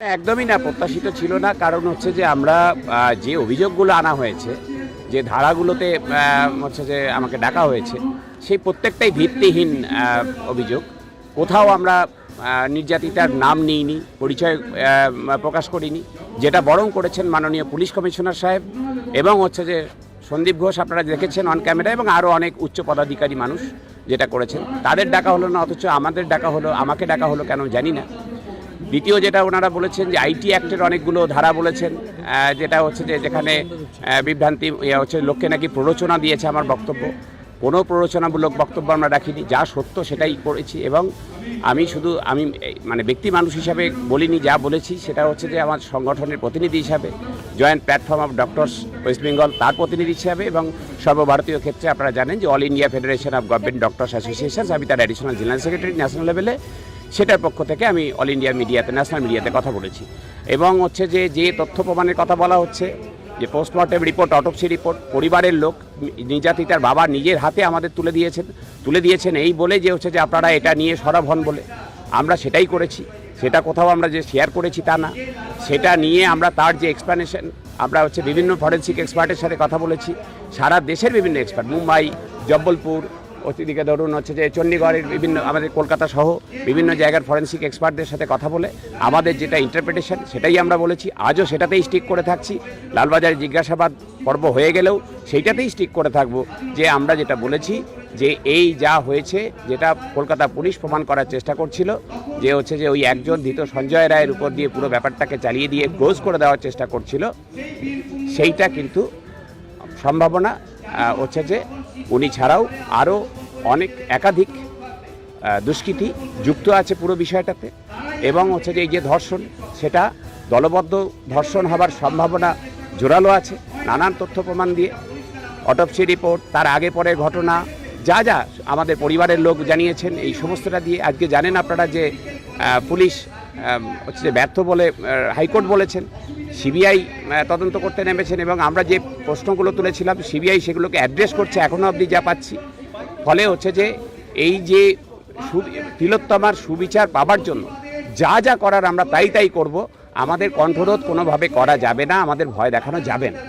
একদমই না, প্রত্যাশিত ছিল না। কারণ হচ্ছে যে আমরা যে অভিযোগগুলো আনা হয়েছে, যে ধারাগুলোতে হচ্ছে যে আমাকে ডাকা হয়েছে, সেই প্রত্যেকটাই ভিত্তিহীন অভিযোগ। কোথাও আমরা নির্যাতিতার নাম নিইনি, পরিচয় প্রকাশ করিনি। যেটা বরং করেছেন মাননীয় পুলিশ কমিশনার সাহেব এবং হচ্ছে যে সন্দীপ ঘোষ, আপনারা দেখেছেন অন ক্যামেরা, এবং আরও অনেক উচ্চ পদাধিকারী মানুষ যেটা করেছেন। তাদের ডাকা হলো না, অথচ আমাদের ডাকা হলো। আমাকে ডাকা হলো কেন জানি না। দ্বিতীয় যেটা ওনারা বলেছেন যে আইটি অ্যাক্টের অনেকগুলো ধারা বলেছেন, যেটা হচ্ছে যে যেখানে বিভ্রান্তি হচ্ছে, লোককে নাকি প্ররোচনা দিয়েছে। আমার বক্তব্য, কোনো প্ররোচনামূলক বক্তব্য আমরা রাখিনি। যা সত্য সেটাই করেছি। এবং আমি মানে ব্যক্তি মানুষ হিসাবে বলিনি, যা বলেছি সেটা হচ্ছে যে আমার সংগঠনের প্রতিনিধি হিসাবে, joint platform of doctors West Bengal, তার প্রতিনিধি হিসাবে, এবং সর্বভারতীয় ক্ষেত্রে আপনারা জানেন যে all India federation of government doctors association, আমি তার অ্যাডিশনাল জেনারেল সেক্রেটারি ন্যাশনাল লেভেলে। সেটার পক্ষ থেকে আমি অল ইন্ডিয়া মিডিয়াতে, ন্যাশনাল মিডিয়াতে কথা বলেছি। এবং হচ্ছে যে তথ্য প্রমাণের কথা বলা হচ্ছে, যে পোস্টমর্টেম রিপোর্ট, অটোপসি রিপোর্ট, পরিবারের লোক, নির্যাতিতার বাবা নিজের হাতে আমাদের তুলে দিয়েছেন এই বলে যে হচ্ছে যে আপনারা এটা নিয়ে সরব হন বলে। আমরা সেটাই করেছি। সেটা কোথাও আমরা যে শেয়ার করেছি তা না। সেটা নিয়ে আমরা তার যে এক্সপ্লানেশন, আমরা হচ্ছে বিভিন্ন ফরেন্সিক এক্সপার্টের সাথে কথা বলেছি। সারা দেশের বিভিন্ন এক্সপার্ট, মুম্বাই, জব্বলপুর, ওদিকে ধরুন হচ্ছে যে চণ্ডীগড়ের বিভিন্ন, আমাদের কলকাতা সহ বিভিন্ন জায়গার ফরেন্সিক এক্সপার্টদের সাথে কথা বলে আমাদের যেটা ইন্টারপ্রিটেশন সেটাই আমরা বলেছি। আজও সেটাতেই স্টিক করে থাকছি। লালবাজারে জিজ্ঞাসাবাদ পর্ব হয়ে গেলেও সেইটাতেই স্টিক করে থাকবো, যে আমরা যেটা বলেছি যে এই যা হয়েছে, যেটা কলকাতা পুলিশ প্রমাণ করার চেষ্টা করছিল, যে হচ্ছে যে ওই একজন ধৃত সঞ্জয় রায়ের উপর দিয়ে পুরো ব্যাপারটাকে চালিয়ে দিয়ে ক্লোজ করে দেওয়ার চেষ্টা করছিল, সেইটা কিন্তু সম্ভাবনা হচ্ছে যে উনি ছাড়াও আরও অনেক একাধিক দুষ্কৃতী যুক্ত আছে পুরো বিষয়টাতে। এবং হচ্ছে যে এই যে ধর্ষণ, সেটা দলবদ্ধ ধর্ষণ হবার সম্ভাবনা জোরালো আছে নানান তথ্য প্রমাণ দিয়ে। অটোপসি রিপোর্ট, তার আগে পরে ঘটনা, যা যা আমাদের পরিবারের লোক জানিয়েছেন, এই সমস্তটা দিয়ে আজকে জানেন আপনারা যে পুলিশ হচ্ছে যে ব্যর্থ বলে হাইকোর্ট বলেছেন। সিবিআই তদন্ত করতে নেমেছেন, এবং আমরা যে প্রশ্নগুলো তুলেছিলাম সিবিআই সেগুলোকে অ্যাড্রেস করছে এখনও অবধি যা পাচ্ছি। ফলে হচ্ছে যে এই যে তিলোত্তমার সুবিচার পাবার জন্য যা যা করার আমরা তাই করব। আমাদের কণ্ঠরোধ কোনোভাবে করা যাবে না, আমাদের ভয় দেখানো যাবে না।